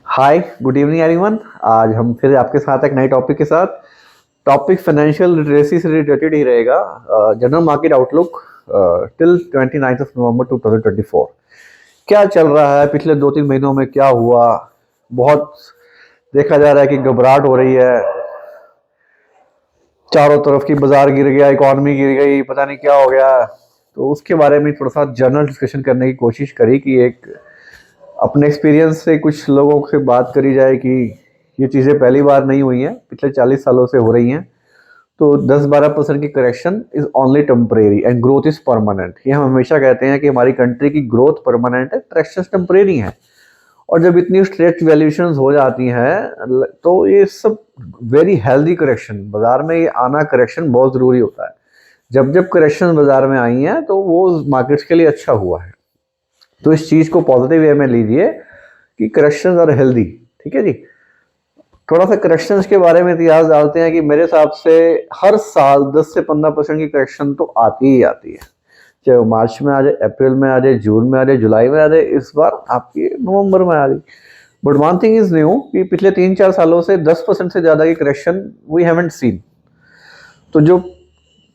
हाय, good evening everyone. आज हम फिर आपके साथ एक नए टॉपिक के साथ। टॉपिक फाइनेंशियल लिटरेसी से रिलेटेड ही रहेगा। General market outlook till 29 of November 2024। क्या चल रहा है, पिछले 2-3 महीनों में क्या हुआ। बहुत देखा जा रहा है कि घबराहट हो रही है, चारों तरफ की बाजार गिर गया, इकोनॉमी गिर गई, पता नहीं क्या हो गया। तो उसके बारे में थोड़ा सा जनरल डिस्कशन करने की कोशिश करी कि एक अपने एक्सपीरियंस से कुछ लोगों से बात करी जाए कि ये चीज़ें पहली बार नहीं हुई हैं, पिछले 40 सालों से हो रही हैं। तो 10-12% की correction is only temporary and growth is permanent. ये हम हमेशा कहते हैं कि हमारी कंट्री की ग्रोथ परमानेंट है, करेक्शन टेम्परेरी है। और जब इतनी स्ट्रेच वैल्यूएशंस हो जाती हैं तो ये सब वेरी हेल्दी करेक्शन, बाजार में ये आना करेक्शन बहुत ज़रूरी होता है। जब जब करेक्शन बाजार में आई हैं तो वो मार्केट्स के लिए अच्छा हुआ है। तो इस चीज़ को पॉजिटिव वे में लीजिए कि करेक्शंस आर हेल्दी। ठीक है जी। थोड़ा सा करेक्शंस के बारे में इतिहास डालते हैं कि मेरे हिसाब से हर साल 10 से 15% की करेक्शन तो आती ही आती है, चाहे वो मार्च में आ जाए, अप्रैल में आ जाए, जून में आ जाए, जुलाई में आ जाए, इस बार आपकी नवंबर में आ गई। But one thing is new कि पिछले 3-4 सालों से 10% से ज़्यादा की करेक्शन वी हैवंट सीन। तो जो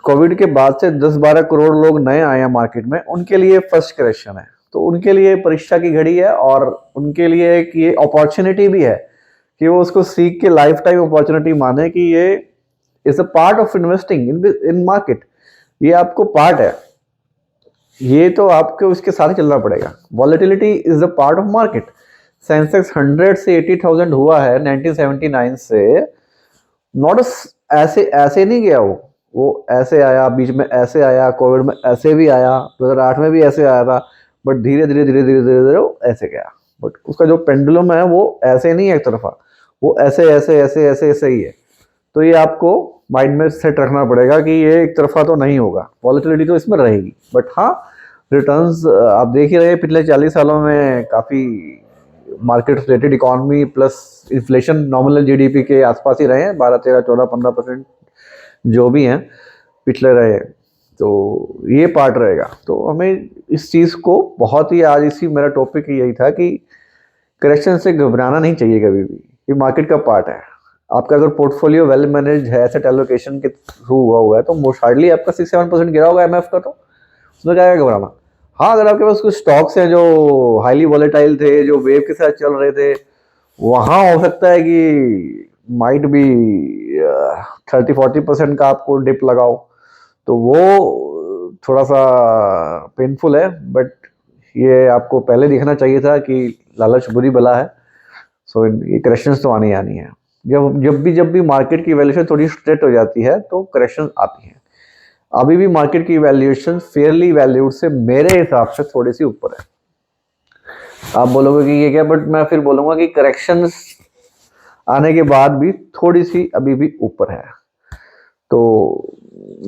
कोविड के बाद से 10-12 करोड़ लोग नए आए हैं मार्केट में, उनके लिए फर्स्ट करेक्शन है। तो उनके लिए परीक्षा की घड़ी है और उनके लिए एक ये अपॉर्चुनिटी भी है कि वो उसको सीख के लाइफ टाइम अपॉर्चुनिटी माने कि ये is a part of investing in market. ये आपको पार्ट है, ये तो आपको उसके साथ चलना पड़ेगा। Volatility is a part of market. Sensex 100 से 80,000 हुआ है 1979 से। नॉट ऐसे ऐसे नहीं गया वो ऐसे आया, बीच में ऐसे आया, कोविड में ऐसे भी आया, 2008 में भी ऐसे आया था। बट धीरे धीरे धीरे धीरे धीरे धीरे वो ऐसे गया। बट उसका जो पेंडुलम है वो ऐसे नहीं है एक तरफा, वो ऐसे ऐसे ऐसे ऐसे ऐसे ही है। तो ये आपको माइंड में सेट रखना पड़ेगा कि ये एक तरफा तो नहीं होगा, वॉलेटिलिटी तो इसमें रहेगी। बट हाँ, रिटर्न्स आप देख ही रहे हैं, पिछले 40 सालों में काफ़ी market related economy plus inflation nominal GDP के आसपास ही रहे हैं, 12, 13, 14, 15% जो भी हैं पिछले रहे। तो ये पार्ट रहेगा। तो हमें इस चीज़ को बहुत ही, आज इसी मेरा टॉपिक यही था कि करेक्शन से घबराना नहीं चाहिए कभी भी, ये मार्केट का पार्ट है। आपका अगर पोर्टफोलियो वेल मैनेज है, एसेट एलोकेशन के थ्रू हुआ है, तो मोस्ट हार्डली आपका 6-7% गिरा होगा एमएफ का, तो उसमें क्या है घबराना। हाँ, अगर आपके पास कुछ स्टॉक्स हैं जो हाईली वॉलेटाइल थे, जो वेव के साथ चल रहे थे, वहाँ हो सकता है कि माइट भी 30-40% का आपको डिप लगाओ, तो वो थोड़ा सा पेनफुल है। बट ये आपको पहले देखना चाहिए था कि लालच बुरी बला है। सो ये करेक्शंस तो आनी आनी है। जब भी मार्केट की वैल्यूएशन थोड़ी स्ट्रेट हो जाती है तो करेक्शन आती है। अभी भी मार्केट की वैल्यूएशन फेयरली वैल्यूड से मेरे हिसाब से थोड़ी सी ऊपर है। आप बोलोगे कि ये क्या, बट मैं फिर बोलूंगा कि करेक्शंस आने के बाद भी थोड़ी सी अभी भी ऊपर है। तो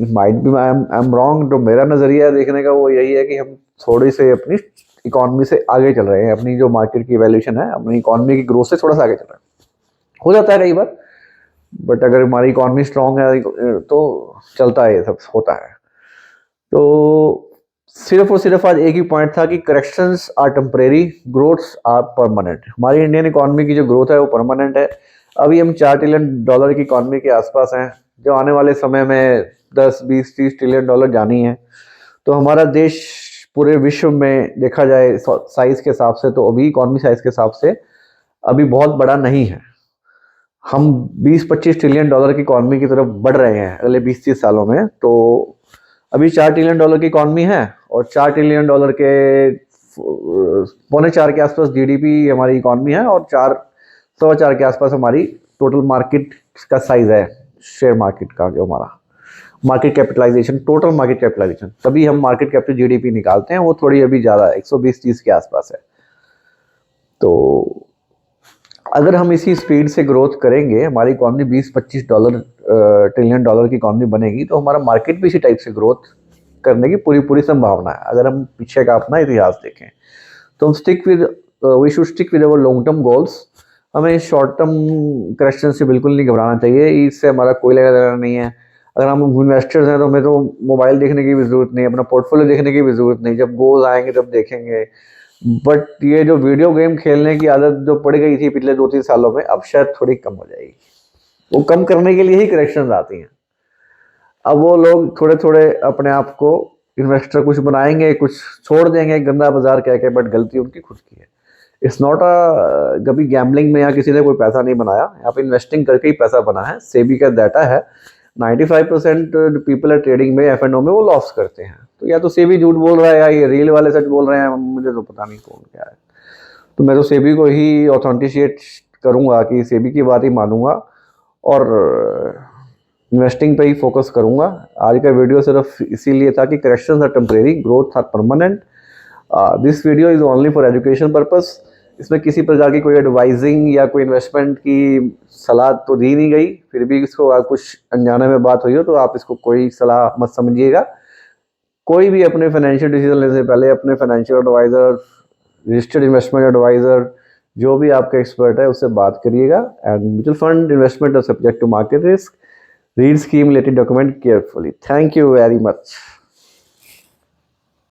माइट भी आई एम रॉन्ग। जो मेरा नज़रिया देखने का वो यही है कि हम थोड़ी से अपनी इकोनॉमी से आगे चल रहे हैं, अपनी जो मार्केट की वैल्यूएशन है अपनी इकोनॉमी की ग्रोथ से थोड़ा सा आगे चल रहे हैं। हो जाता है कई बार, बट अगर हमारी इकोनॉमी स्ट्रांग है तो चलता है, ये सब होता है। तो सिर्फ और सिर्फ आज एक ही पॉइंट था कि corrections are temporary, growths are permanent. हमारी इंडियन इकोनॉमी की जो ग्रोथ है वो परमानेंट है। अभी हम $4 ट्रिलियन की इकोनॉमी के आसपास हैं, जो आने वाले समय में 10, 20, 30 ट्रिलियन जानी है। तो हमारा देश पूरे विश्व में देखा जाए साइज के हिसाब से, तो अभी इकोनॉमी साइज के हिसाब से अभी बहुत बड़ा नहीं है। हम 20-25 ट्रिलियन डॉलर की इकोनॉमी की तरफ बढ़ रहे हैं अगले 20-30 सालों में। तो अभी $4 ट्रिलियन की इकोनॉमी है और $4 ट्रिलियन के 3.25 के आसपास जीडीपी हमारी इकोनॉमी है, और 4 सवा 4 के आसपास हमारी टोटल मार्केट का साइज है, शेयर मार्केट का जो हमारा market capitalisation, total market capitalisation, तभी हम मार्केट कैपिटल जीडीपी निकालते हैं, वो थोड़ी अभी ज़्यादा है, 120-130 के आसपास है। तो अगर हम इसी स्पीड से ग्रोथ करेंगे, हमारी इकॉनमी $20-25 ट्रिलियन की इकॉनमी बनेगी, तो हमारा मार्केट भी इसी टाइप से ग्रोथ करने की पूरी पूरी संभावना है। अगर हम पीछे का अपना इतिहास देखें तो हम we should stick with our long term goals. हमें शॉर्ट टर्म करेक्शन से बिल्कुल नहीं घबराना चाहिए, इससे हमारा कोई लेना देना नहीं है। अगर हम इन्वेस्टर्स हैं तो हमें तो मोबाइल देखने की भी ज़रूरत नहीं, अपना पोर्टफोलियो देखने की भी ज़रूरत नहीं, जब गोल्स आएंगे तब देखेंगे। बट ये जो वीडियो गेम खेलने की आदत जो पड़ गई थी पिछले 2-3 सालों में, अब शायद थोड़ी कम हो जाएगी। वो कम करने के लिए ही करेक्शन आती हैं। अब वो लोग थोड़े थोड़े अपने आप को इन्वेस्टर कुछ बनाएंगे, कुछ छोड़ देंगे गंदा बाजार कह के, बट गलती उनकी खुद की है। इट्स नॉट कभी गैम्बलिंग में या किसी ने कोई पैसा नहीं बनाया, यहाँ पे इन्वेस्टिंग करके ही पैसा बना है। सेबी का डाटा है 95% पीपल है ट्रेडिंग में, एफ एंड ओ में, वो लॉस करते हैं। तो या तो सेबी झूठ बोल रहा है या ये रील वाले सच बोल रहे हैं, मुझे तो पता नहीं कौन क्या है। तो मैं तो सेबी को ही ऑथेंटिशिएट करूंगा कि सेबी की बात ही मानूंगा और इन्वेस्टिंग पे ही फोकस करूंगा। आज का वीडियो सिर्फ इसीलिए था कि corrections are temporary, growth are permanent. This video is only for education purpose. इसमें किसी प्रकार की कोई एडवाइजिंग या कोई इन्वेस्टमेंट की सलाह तो दी नहीं गई। फिर भी इसको कुछ अनजाने में बात हुई हो तो आप इसको कोई सलाह मत समझिएगा। कोई भी अपने फाइनेंशियल डिसीजन लेने से पहले अपने financial adviser, registered investment adviser, जो भी आपका एक्सपर्ट है उससे बात करिएगा। And mutual fund investment are subject to market risk. Read scheme related document carefully. Thank you very much.